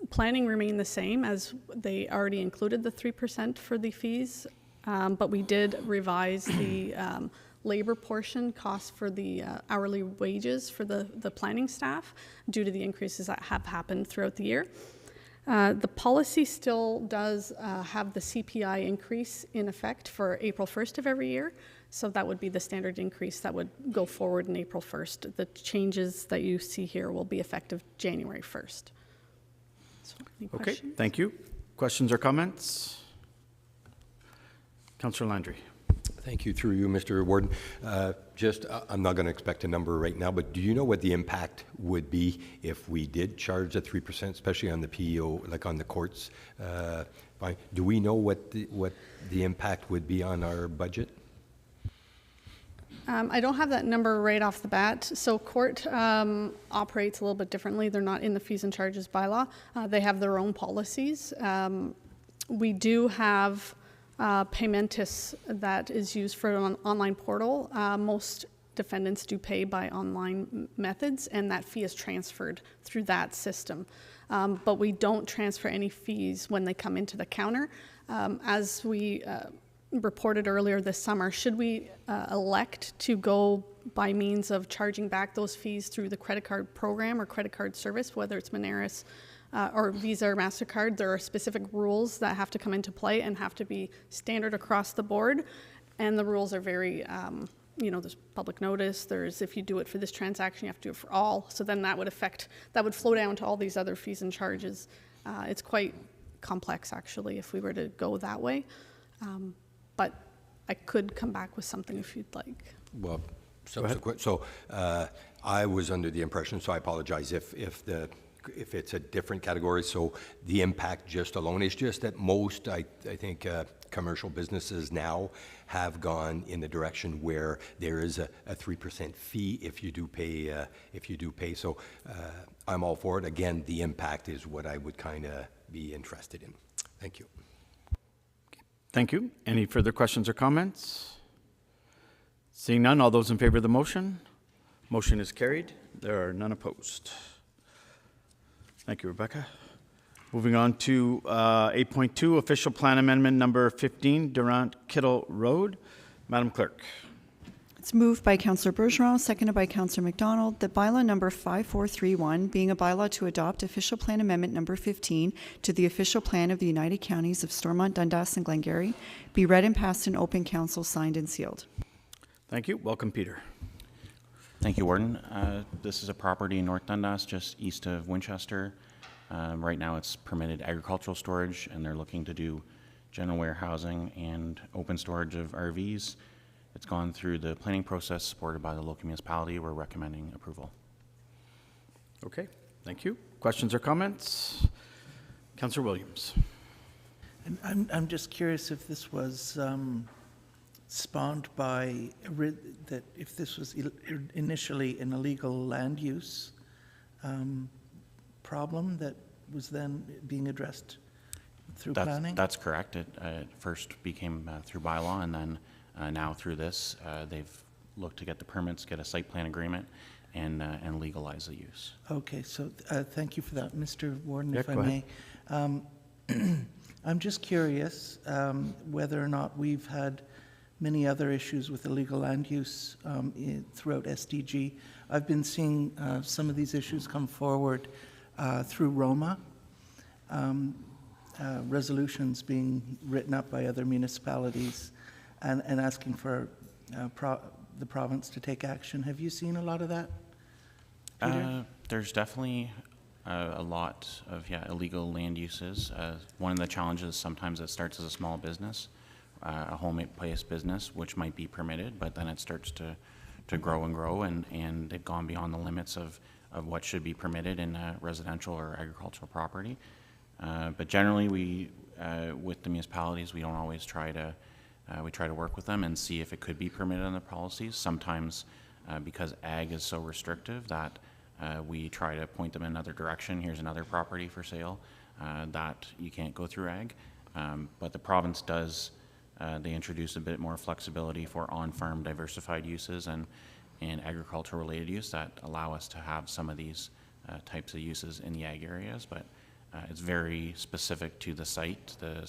N: planning remained the same, as they already included the 3% for the fees, but we did revise the labor portion cost for the hourly wages for the planning staff due to the increases that have happened throughout the year. The policy still does have the CPI increase in effect for April 1st of every year, so that would be the standard increase that would go forward in April 1st. The changes that you see here will be effective January 1st. So,
A: okay, thank you. Questions or comments? Councillor Landry.
F: Thank you, through you, Mr. Warden. I'm not going to expect a number right now, but do you know what the impact would be if we did charge the 3%, especially on the PEO, like on the courts? Do we know what the impact would be on our budget?
N: I don't have that number right off the bat. So court operates a little bit differently. They're not in the fees and charges bylaw. They have their own policies. We do have Paymentus that is used for an online portal. Most defendants do pay by online methods, and that fee is transferred through that system. But we don't transfer any fees when they come into the counter. As we reported earlier this summer, should we elect to go by means of charging back those fees through the credit card program or credit card service, whether it's Moneris or Visa or MasterCard, there are specific rules that have to come into play and have to be standard across the board. And the rules are very, there's public notice, there's if you do it for this transaction, you have to do it for all. So then that would flow down to all these other fees and charges. It's quite complex, actually, if we were to go that way. But I could come back with something if you'd like.
F: Well, subsequent. So I was under the impression, so I apologize if it's a different category. So the impact just alone is just that most, I think, commercial businesses now have gone in the direction where there is a 3% fee if you do pay. So I'm all for it. Again, the impact is what I would kind of be interested in. Thank you.
A: Thank you. Any further questions or comments? Seeing none, all those in favor of the motion? Motion is carried. There are none opposed. Thank you, Rebecca. Moving on to 8.2, Official Plan Amendment Number 15, Durant-Kittle Road. Madam Clerk.
B: It's moved by Councillor Bergeron, seconded by Councillor McDonald, that bylaw number 5431, being a bylaw to adopt Official Plan Amendment Number 15 to the Official Plan of the United Counties of Stormont, Dundas, and Glengarry, be read and passed in open council, signed and sealed.
A: Thank you. Welcome, Peter.
O: Thank you, Warden. This is a property in North Dundas, just east of Winchester. Right now it's permitted agricultural storage, and they're looking to do general warehousing and open storage of RVs. It's gone through the planning process supported by the local municipality. We're recommending approval.
A: Okay, thank you. Questions or comments? Councillor Williams.
M: And I'm just curious if this was spawned by that if this was initially an illegal land use problem that was then being addressed through planning?
O: That's correct. It first became through bylaw, and then now through this, they've looked to get the permits, get a site plan agreement, and legalize the use.
M: Okay, so thank you for that, Mr. Warden,
A: Yeah,
M: if I
A: go
M: may. I'm just curious whether or not we've had many other issues with illegal land use throughout SDG. I've been seeing some of these issues come forward through Roma, resolutions being written up by other municipalities and asking for the province to take action. Have you seen a lot of that, Peter?
O: There's definitely a lot of illegal land uses. One of the challenges sometimes it starts as a small business, a home-based business, which might be permitted, but then it starts to grow and grow, and they've gone beyond the limits of what should be permitted in a residential or agricultural property. But generally, we with the municipalities, we don't always try to work with them and see if it could be permitted in the policies. Sometimes because ag is so restrictive that we try to point them in another direction. Here's another property for sale that you can't go through ag. But the province does, they introduce a bit more flexibility for on-farm diversified uses and agricultural related use that allow us to have some of these types of uses in the ag areas. But it's very specific to the site, the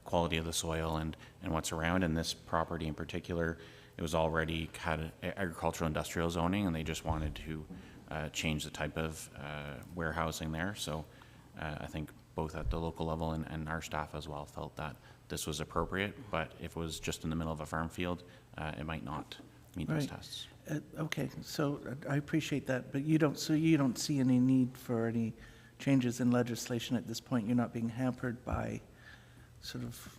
O: quality of the soil and what's around. And this property in particular, it was already had agricultural industrial zoning, and they just wanted to change the type of warehousing there. So I think both at the local level and our staff as well felt that this was appropriate, but if it was just in the middle of a farm field, it might not meet those tests.
M: Okay, so I appreciate that, but you don't see any need for any changes in legislation at this point? You're not being hampered by sort of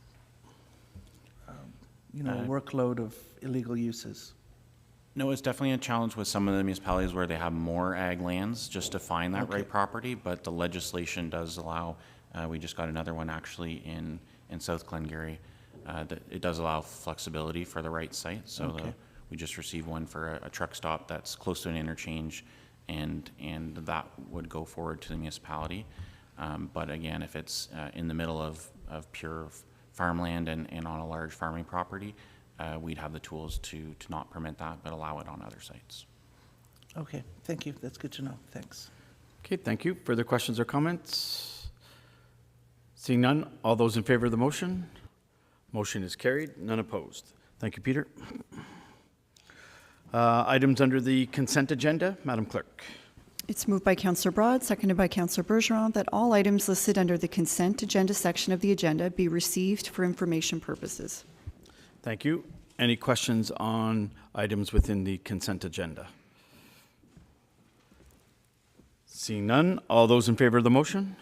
M: workload of illegal uses?
O: No, it's definitely a challenge with some of the municipalities where they have more ag lands just to find that right property, but the legislation does allow, we just got another one actually in South Glengarry, that it does allow flexibility for the right site. So we just received one for a truck stop that's close to an interchange, and that would go forward to the municipality. But again, if it's in the middle of pure farmland and on a large farming property, we'd have the tools to not permit that, but allow it on other sites.
M: Okay, thank you. That's good to know. Thanks.
A: Okay, thank you. Further questions or comments? Seeing none, all those in favor of the motion? Motion is carried, none opposed. Thank you, Peter. Items under the consent agenda, Madam Clerk.
B: It's moved by Councillor Broad, seconded by Councillor Bergeron, that all items listed under the consent agenda section of the agenda be received for information purposes.
A: Thank you. Any questions on items within the consent agenda? Seeing none, all those in favor of the motion?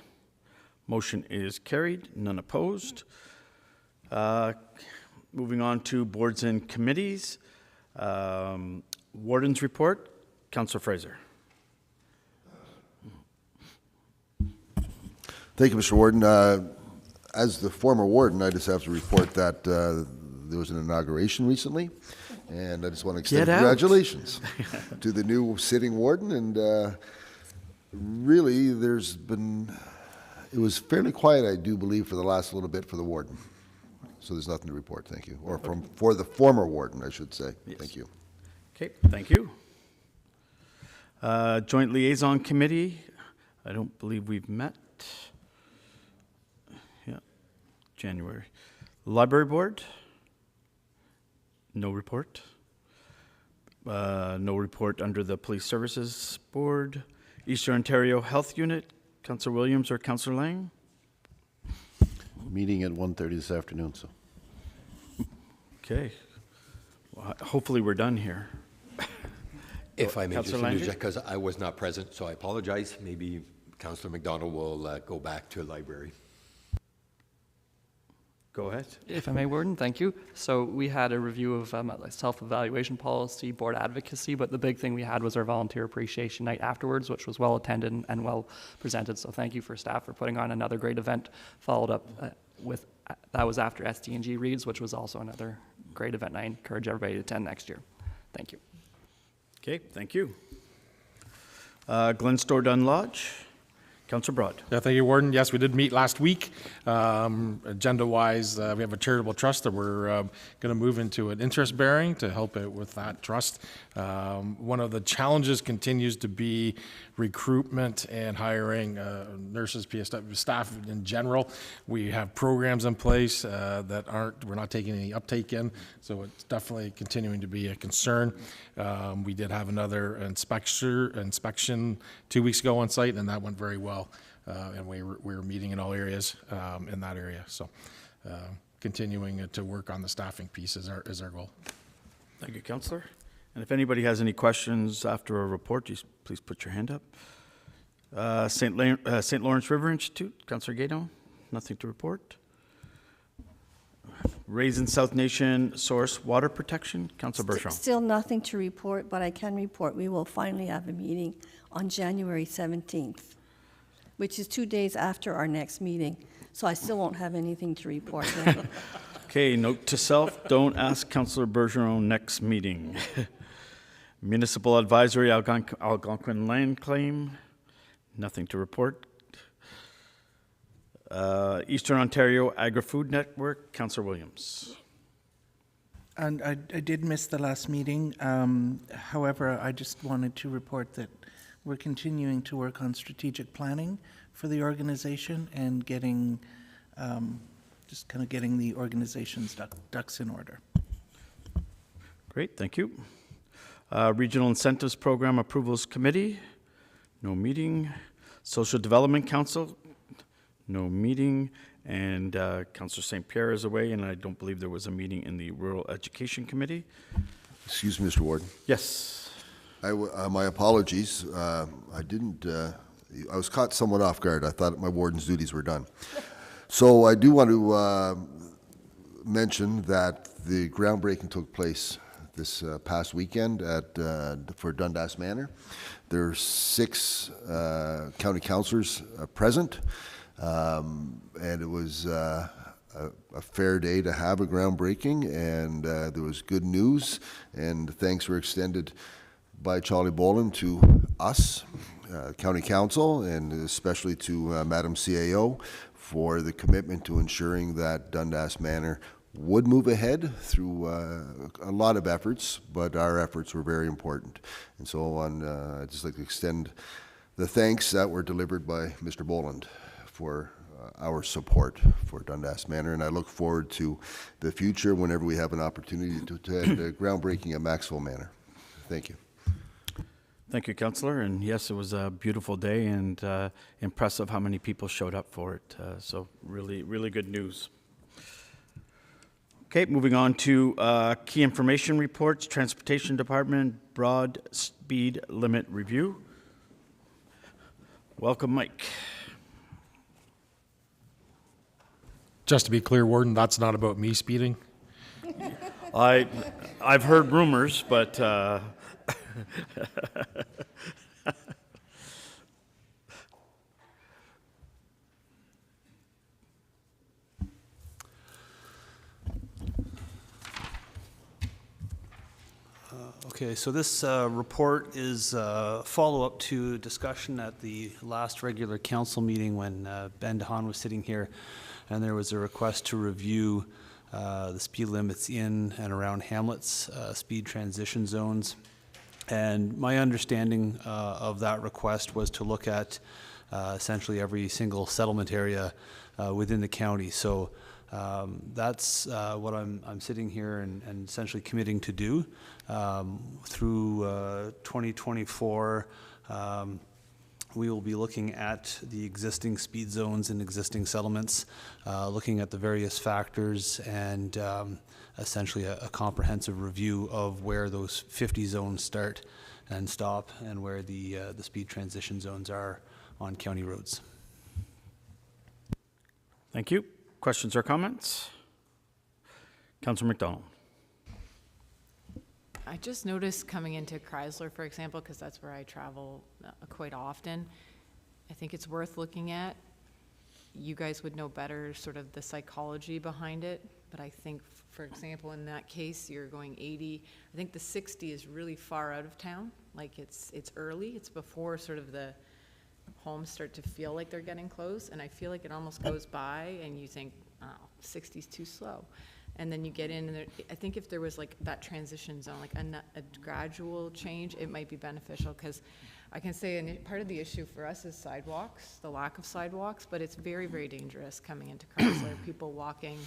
A: Motion is carried, none opposed. Moving on to boards and committees. Warden's report, Councillor Fraser.
P: Thank you, Mr. Warden. As the former warden, I just have to report that there was an inauguration recently, and I just want to extend congratulations to the new sitting warden. And really, it was fairly quiet, I do believe, for the last little bit for the warden. So there's nothing to report, thank you. Or for the former warden, I should say. Yes. Thank you.
A: Okay, thank you. Joint Liaison Committee, I don't believe we've met. Yeah, January. Library Board, no report. No report under the Police Services Board. Eastern Ontario Health Unit, Councillor Williams or Councillor Lang?
E: Meeting at 1:30 this afternoon, so.
A: Okay. Well, hopefully we're done here.
F: If I may just
A: Councillor
F: interject, because I was not present, so I apologize. Maybe Councillor McDonald will go back to library.
A: Go ahead.
Q: If I may, Warden, thank you. So we had a review of self-evaluation policy, board advocacy, but the big thing we had was our volunteer appreciation night afterwards, which was well attended and well presented. So thank you for staff for putting on another great event, followed up with, that was after SDG Reads, which was also another great event. And I encourage everybody to attend next year. Thank you.
A: Okay, thank you. Glen Store Dunn Lodge, Councillor Broad.
I: Yeah, thank you, Warden. Yes, we did meet last week. Agenda-wise, we have a charitable trust that we're going to move into an interest-bearing to help out with that trust. One of the challenges continues to be recruitment and hiring nurses, PSW staff in general. We have programs in place that we're not taking any uptake in, so it's definitely continuing to be a concern. We did have another inspection 2 weeks ago on site, and that went very well. And we were meeting in all areas in that area. So continuing to work on the staffing piece is our goal.
A: Thank you, Councillor. And if anybody has any questions after a report, just please put your hand up. St. Lawrence River Institute, Councillor Gaydon, nothing to report. Raisin South Nation Source Water Protection, Councillor Bergeron.
R: Still nothing to report, but I can report we will finally have a meeting on January 17th, which is 2 days after our next meeting. So I still won't have anything to report then.
A: Okay, note to self, don't ask Councillor Bergeron next meeting. Municipal Advisory Algonquin Land Claim, nothing to report. Eastern Ontario Agri-Food Network, Councillor Williams.
M: And I did miss the last meeting. However, I just wanted to report that we're continuing to work on strategic planning for the organization and getting, just kind of getting the organization's ducks in order.
A: Great, thank you. Regional Incentives Program Approvals Committee, no meeting. Social Development Council, no meeting. And Councillor St. Pierre is away, and I don't believe there was a meeting in the Rural Education Committee.
P: Excuse me, Mr. Warden.
A: Yes.
P: My apologies. I was caught somewhat off guard. I thought my warden's duties were done. So I do want to mention that the groundbreaking took place this past weekend for Dundas Manor. There are 6 county councillors present, and it was a fair day to have a groundbreaking, and there was good news, and thanks were extended by Charlie Boland to us, County Council, and especially to Madam CAO for the commitment to ensuring that Dundas Manor would move ahead through a lot of efforts, but our efforts were very important. And so I'd just like to extend the thanks that were delivered by Mr. Boland for our support for Dundas Manor, and I look forward to the future whenever we have an opportunity to attend groundbreaking at Maxwell Manor. Thank you.
A: Thank you, Councillor. And yes, it was a beautiful day, and impressive how many people showed up for it. So really, really good news. Okay, moving on to key information reports. Transportation Department Broad Speed Limit Review. Welcome, Mike.
I: Just to be clear, Warden, that's not about me speeding.
A: I've heard rumors, but
K: Okay, so this report is follow-up to discussion at the last regular council meeting when Ben DeHaan was sitting here, and there was a request to review the speed limits in and around Hamlet's speed transition zones. And my understanding of that request was to look at essentially every single settlement area within the county. So that's what I'm sitting here and essentially committing to do through 2024. We will be looking at the existing speed zones and existing settlements, looking at the various factors, and essentially a comprehensive review of where those 50 zones start and stop, and where the speed transition zones are on county roads.
A: thank you. Questions or comments? Councillor McDonald.
J: I just noticed coming into Chrysler, for example, because that's where I travel quite often, I think it's worth looking at. You guys would know better sort of the psychology behind it, but I think, for example, in that case, you're going 80. I think the 60 is really far out of town. Like it's early. It's before sort of the homes start to feel like they're getting close, and I feel like it almost goes by and you think, oh, 60's too slow. And then you get in, and I think if there was like that transition zone, like a gradual change, it might be beneficial, because I can say part of the issue for us is sidewalks, the lack of sidewalks, but it's very, very dangerous coming into Chrysler, people walking,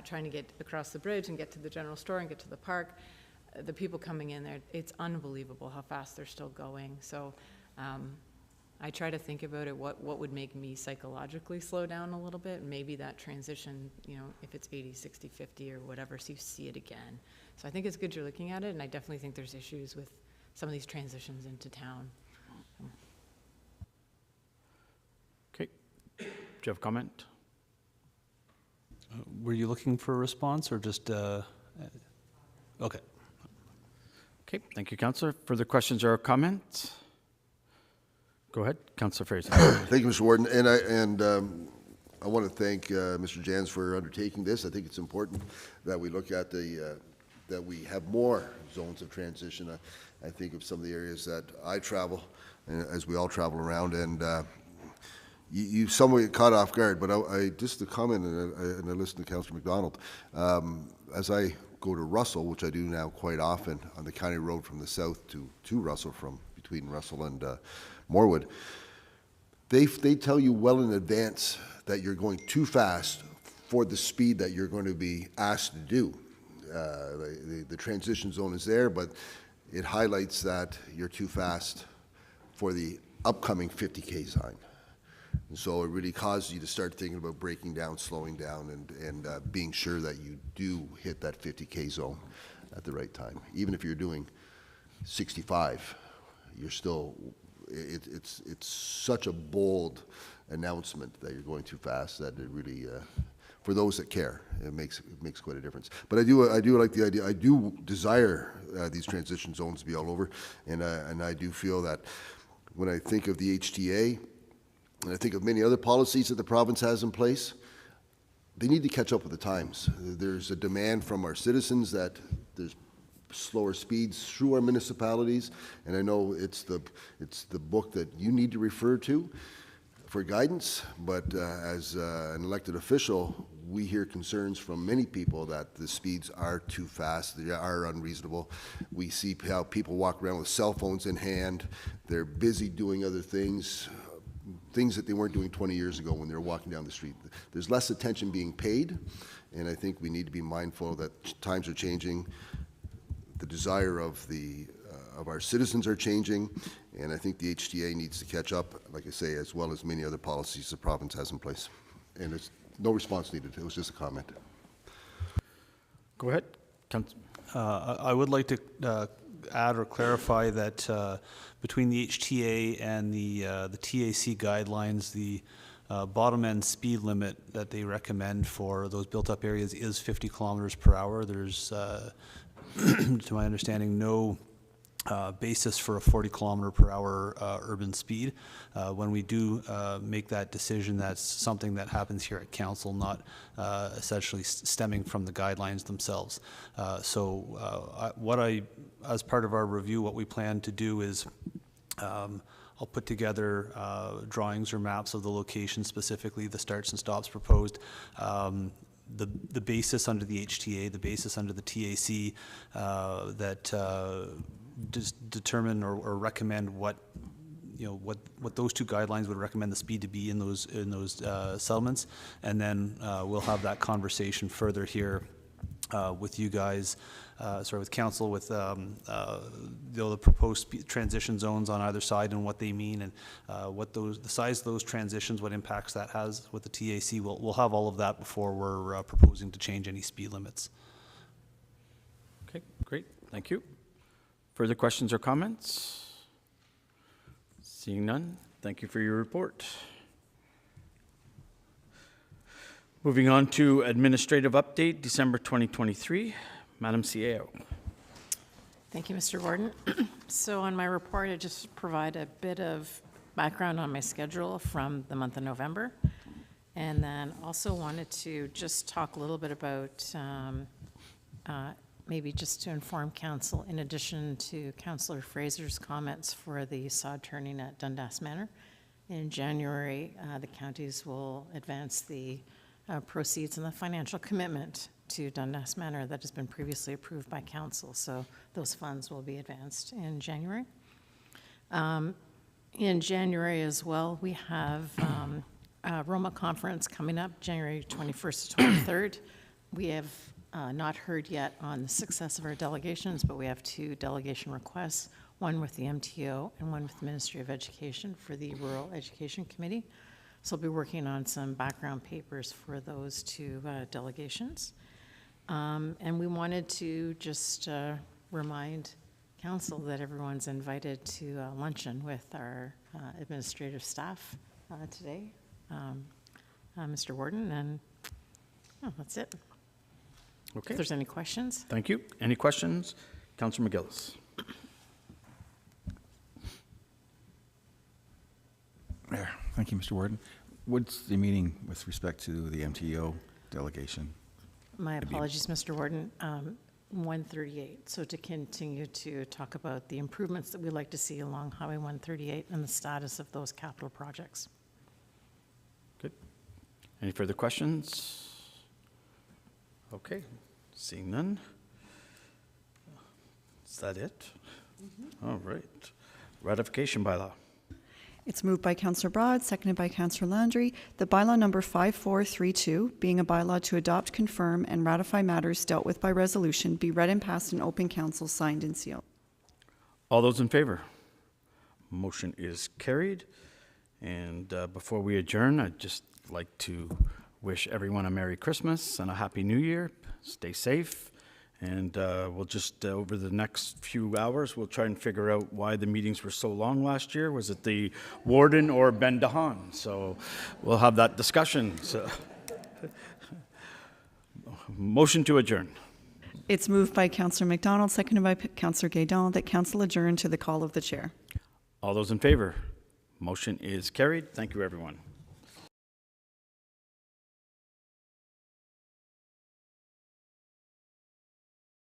J: trying to get across the bridge and get to the general store and get to the park. The people coming in there, it's unbelievable how fast they're still going. So I try to think about it, what would make me psychologically slow down a little bit. Maybe that transition, you know, if it's 80, 60, 50 or whatever, so you see it again. So I think it's good you're looking at it, and I definitely think there's issues with some of these transitions into town.
A: Okay. Do you have a comment?
K: Were you looking for a response or just, okay.
A: Okay, thank you, Councillor. Further questions or comments? Go ahead, Councillor Fraser.
P: Thank you, Mr. Warden. And I want to thank Mr. Jans for undertaking this. I think it's important that we look at that we have more zones of transition. I think of some of the areas that I travel, as we all travel around, and you somewhat get caught off guard. But I just a comment, and I listened to Councillor McDonald. As I go to Russell, which I do now quite often on the county road from the south to Russell, from between Russell and Morwood, they tell you well in advance that you're going too fast for the speed that you're going to be asked to do. The transition zone is there, but it highlights that you're too fast for the upcoming 50K sign. And so it really causes you to start thinking about breaking down, slowing down, and being sure that you do hit that 50K zone at the right time. Even if you're doing 65, you're still, it's such a bold announcement that you're going too fast that it really, for those that care, it makes quite a difference. But I do like the idea. I do desire these transition zones to be all over, and I do feel that when I think of the HTA, and I think of many other policies that the province has in place, they need to catch up with the times. There's a demand from our citizens that there's slower speeds through our municipalities, and I know it's the book that you need to refer to for guidance, but as an elected official, we hear concerns from many people that the speeds are too fast, they are unreasonable. We see how people walk around with cell phones in hand, they're busy doing other things that they weren't doing 20 years ago when they were walking down the street. There's less attention being paid, and I think we need to be mindful that times are changing. The desire of our citizens are changing, and I think the HTA needs to catch up, like I say, as well as many other policies the province has in place. And there's no response needed. It was just a comment.
A: Go ahead.
K: I would like to add or clarify that between the HTA and the TAC guidelines, the bottom end speed limit that they recommend for those built up areas is 50 kilometers per hour. There's, to my understanding, no basis for a 40 kilometer per hour urban speed. When we do make that decision, that's something that happens here at council, not essentially stemming from the guidelines themselves. As part of our review, what we plan to do is I'll put together drawings or maps of the location, specifically the starts and stops proposed. The basis under the HTA, the basis under the TAC that determine or recommend what those two guidelines would recommend the speed to be in those settlements, and then we'll have that conversation further here with you guys, with council, with the proposed transition zones on either side and what they mean, and the size of those transitions, what impacts that has with the TAC. We'll have all of that before we're proposing to change any speed limits. Okay, great, thank you. Further questions or comments? Seeing none, thank you for your report. Moving on to administrative update, December 2023. Madam CAO.
S: Thank you, Mr. Warden. So on my report, I just provide a bit of background on my schedule from the month of November. And then also wanted to just talk a little bit about maybe just to inform council, in addition to Councillor Fraser's comments for the sod turning at Dundas Manor, In January, the counties will advance the proceeds and the financial commitment to Dundas Manor that has been previously approved by council. So those funds will be advanced in January. In January as well, we have a Roma conference coming up, January 21st to 23rd. We have not heard yet on the success of our delegations, but we have 2 delegation requests, one with the MTO and one with the Ministry of Education for the Rural Education Committee. So I'll be working on some background papers for those 2 delegations. And we wanted to just remind council that everyone's invited to luncheon with our administrative staff today. Mr. Warden, and that's it.
A: Okay.
S: If there's any questions?
A: Thank you. Any questions? Councillor McGillis.
D: There. Thank you, Mr. Warden. What's the meeting with respect to the MTO delegation?
S: My apologies, Mr. Warden. 138. So to continue to talk about the improvements that we'd like to see along Highway 138 and the status of those capital projects.
A: Good. Any further questions? Okay. Seeing none. Is that it? All right. Ratification bylaw.
B: It's moved by Councillor Broad, seconded by Councillor Landry, that bylaw number 5432, being a bylaw to adopt, confirm, and ratify matters dealt with by resolution, be read and passed in open council, signed and sealed.
A: All those in favor? Motion is carried. And before we adjourn, I'd just like to wish everyone a Merry Christmas and a Happy New Year. Stay safe. And we'll just, over the next few hours, we'll try and figure out why the meetings were so long last year. Was it the warden or Ben DeHaan? So we'll have that discussion. So motion to adjourn.
B: It's moved by Councillor McDonald, seconded by Councillor Guédon, that council adjourn to the call of the chair.
A: All those in favor? Motion is carried. Thank you, everyone.